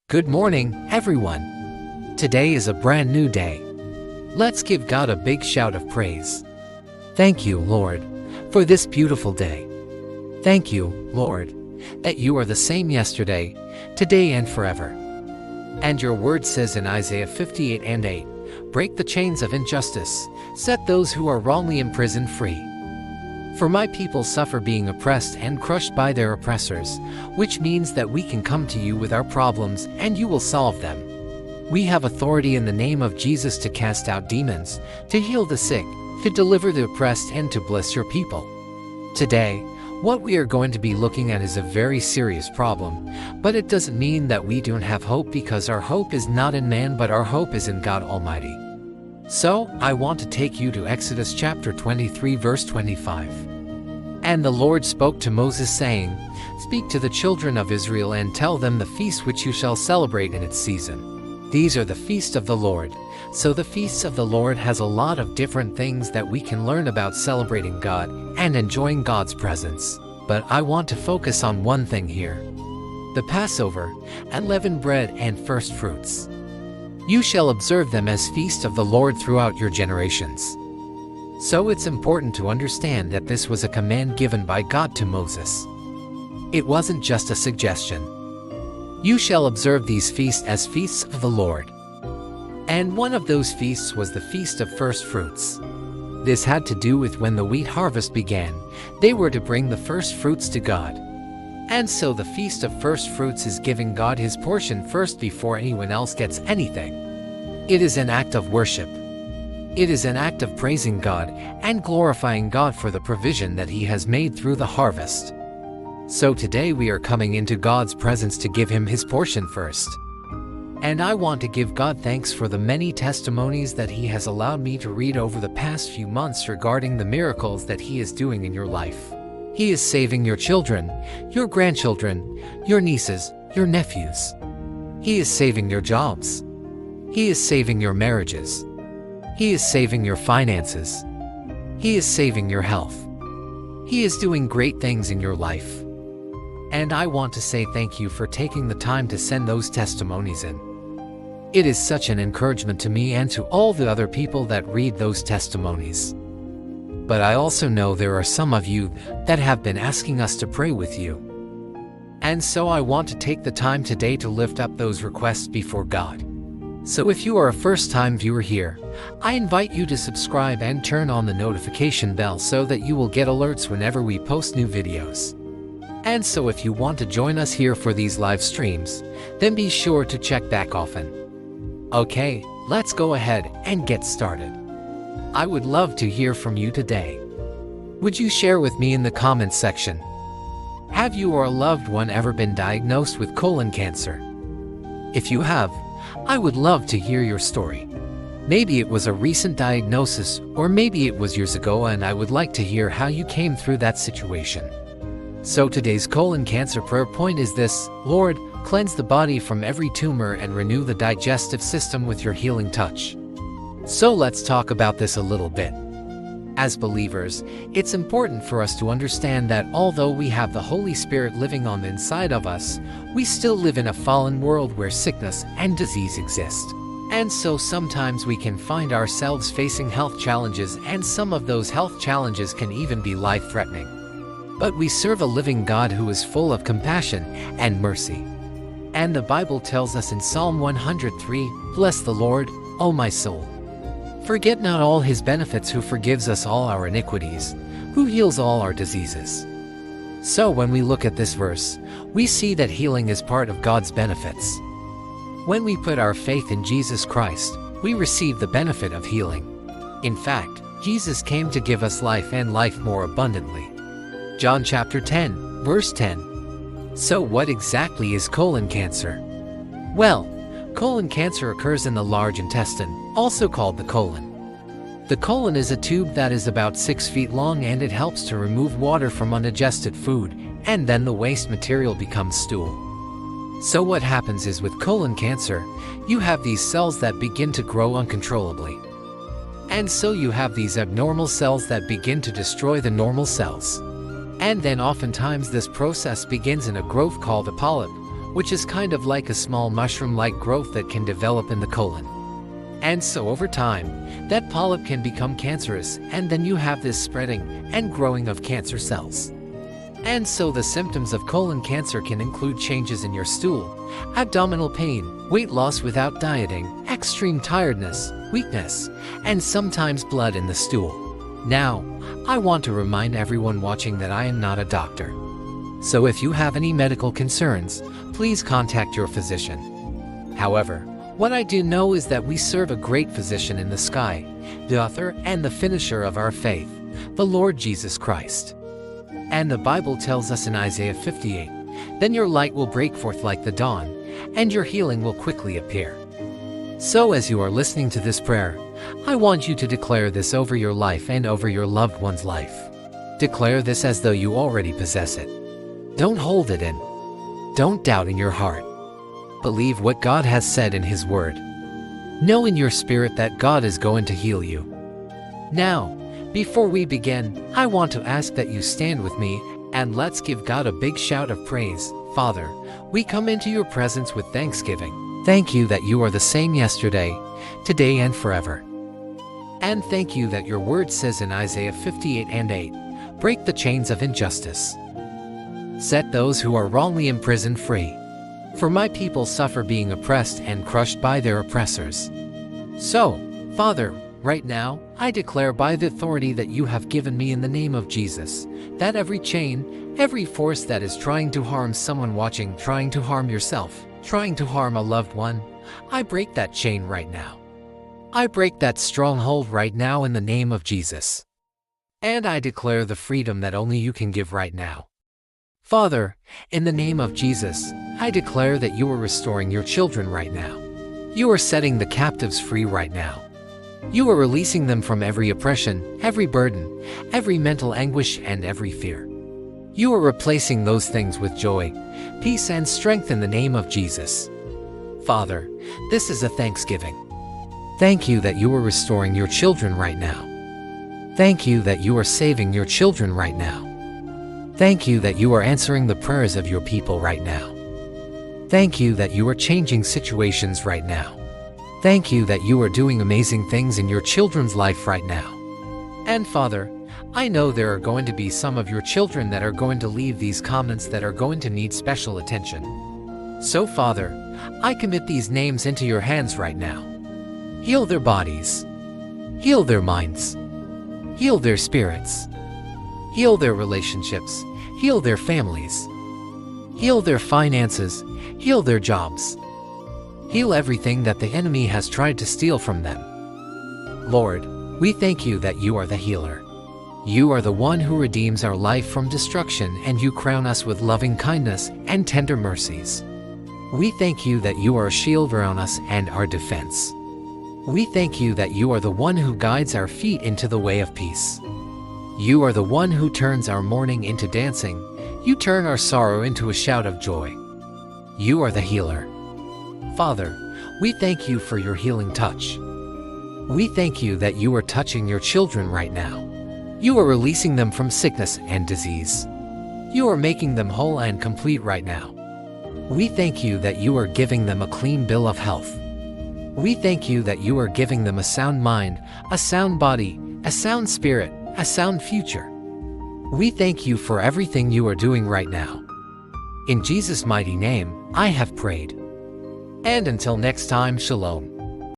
Good morning, everyone. Today is a brand new day. Let's give God a big shout of praise. Thank you, Lord, for this beautiful day. Thank you, Lord, that you are the same yesterday, today, and forever. And your word says in Isaiah 58:8, break the chains of injustice, set those who are wrongly imprisoned free. For my people suffer being oppressed and crushed by their oppressors, which means that we can come to you with our problems and you will solve them. We have authority in the name of Jesus to cast out demons, to heal the sick, to deliver the oppressed, and to bless your people. Today, what we are going to be looking at is a very serious problem, but it doesn't mean that we don't have hope, because our hope is not in man but our hope is in God Almighty. So, I want to take you to Exodus chapter 23 verse 25. And the Lord spoke to Moses saying, speak to the children of Israel and tell them the feast which you shall celebrate in its season. These are the feasts of the Lord. So the feasts of the Lord has a lot of different things that we can learn about celebrating God and enjoying God's presence. But I want to focus on one thing here. The Passover, unleavened bread and first fruits. You shall observe them as feasts of the Lord throughout your generations. So it's important to understand that this was a command given by God to Moses. It wasn't just a suggestion. You shall observe these feasts as feasts of the Lord. And one of those feasts was the Feast of First Fruits. This had to do with when the wheat harvest began. They were to bring the first fruits to God. And so the Feast of First Fruits is giving God his portion first before anyone else gets anything. It is an act of worship. It is an act of praising God and glorifying God for the provision that he has made through the harvest. So today we are coming into God's presence to give him his portion first. And I want to give God thanks for the many testimonies that he has allowed me to read over the past few months regarding the miracles that he is doing in your life. He is saving your children, your grandchildren, your nieces, your nephews. He is saving your jobs. He is saving your marriages. He is saving your finances. He is saving your health. He is doing great things in your life. And I want to say thank you for taking the time to send those testimonies in. It is such an encouragement to me and to all the other people that read those testimonies. But I also know there are some of you that have been asking us to pray with you. And so I want to take the time today to lift up those requests before God. So if you are a first-time viewer here, I invite you to subscribe and turn on the notification bell so that you will get alerts whenever we post new videos. And so if you want to join us here for these live streams, then be sure to check back often. Okay, let's go ahead and get started. I would love to hear from you today. Would you share with me in the comments section? Have you or a loved one ever been diagnosed with colon cancer? If you have, I would love to hear your story. Maybe it was a recent diagnosis, or maybe it was years ago, and I would like to hear how you came through that situation. So today's colon cancer prayer point is this: Lord, cleanse the body from every tumor and renew the digestive system with your healing touch. So let's talk about this a little bit. As believers, it's important for us to understand that although we have the Holy Spirit living on the inside of us, we still live in a fallen world where sickness and disease exist. And so sometimes we can find ourselves facing health challenges, and some of those health challenges can even be life-threatening. But we serve a living God who is full of compassion and mercy. And the Bible tells us in Psalm 103, bless the Lord, O my soul. Forget not all his benefits, who forgives us all our iniquities, who heals all our diseases. So when we look at this verse, we see that healing is part of God's benefits. When we put our faith in Jesus Christ, we receive the benefit of healing. In fact, Jesus came to give us life and life more abundantly. John chapter 10, verse 10. So what exactly is colon cancer? Well, colon cancer occurs in the large intestine, also called the colon. The colon is a tube that is about 6 feet long, and it helps to remove water from undigested food, and then the waste material becomes stool. So what happens is, with colon cancer, you have these cells that begin to grow uncontrollably. And so you have these abnormal cells that begin to destroy the normal cells. And then oftentimes this process begins in a growth called a polyp, which is kind of like a small mushroom-like growth that can develop in the colon. And so over time, that polyp can become cancerous, and then you have this spreading and growing of cancer cells. And so the symptoms of colon cancer can include changes in your stool, abdominal pain, weight loss without dieting, extreme tiredness, weakness, and sometimes blood in the stool. Now, I want to remind everyone watching that I am not a doctor. So if you have any medical concerns, please contact your physician. However, what I do know is that we serve a great physician in the sky, the author and the finisher of our faith, the Lord Jesus Christ. And the Bible tells us in Isaiah 58, "Then your light will break forth like the dawn, and your healing will quickly appear." So as you are listening to this prayer, I want you to declare this over your life and over your loved one's life. Declare this as though you already possess it. Don't hold it in. Don't doubt in your heart. Believe what God has said in His Word. Know in your spirit that God is going to heal you. Now, before we begin, I want to ask that you stand with me, and let's give God a big shout of praise. Father, we come into your presence with thanksgiving. Thank you that you are the same yesterday, today, and forever. And thank you that your word says in Isaiah 58 and 8, "Break the chains of injustice. Set those who are wrongly imprisoned free. For my people suffer being oppressed and crushed by their oppressors." So, Father, right now, I declare by the authority that you have given me in the name of Jesus, that every chain, every force that is trying to harm someone watching, trying to harm yourself, trying to harm a loved one, I break that chain right now. I break that stronghold right now in the name of Jesus. And I declare the freedom that only you can give right now. Father, in the name of Jesus, I declare that you are restoring your children right now. You are setting the captives free right now. You are releasing them from every oppression, every burden, every mental anguish, and every fear. You are replacing those things with joy, peace, and strength in the name of Jesus. Father, this is a thanksgiving. Thank you that you are restoring your children right now. Thank you that you are saving your children right now. Thank you that you are answering the prayers of your people right now. Thank you that you are changing situations right now. Thank you that you are doing amazing things in your children's life right now. And Father, I know there are going to be some of your children that are going to leave these comments that are going to need special attention. So Father, I commit these names into your hands right now. Heal their bodies. Heal their minds. Heal their spirits. Heal their relationships. Heal their families. Heal their finances. Heal their jobs. Heal everything that the enemy has tried to steal from them. Lord, we thank you that you are the healer. You are the one who redeems our life from destruction, and you crown us with loving kindness and tender mercies. We thank you that you are a shield around us and our defense. We thank you that you are the one who guides our feet into the way of peace. You are the one who turns our mourning into dancing. You turn our sorrow into a shout of joy. You are the healer. Father, we thank you for your healing touch. We thank you that you are touching your children right now. You are releasing them from sickness and disease. You are making them whole and complete right now. We thank you that you are giving them a clean bill of health. We thank you that you are giving them a sound mind, a sound body, a sound spirit, a sound future. We thank you for everything you are doing right now. In Jesus' mighty name, I have prayed. And until next time, Shalom.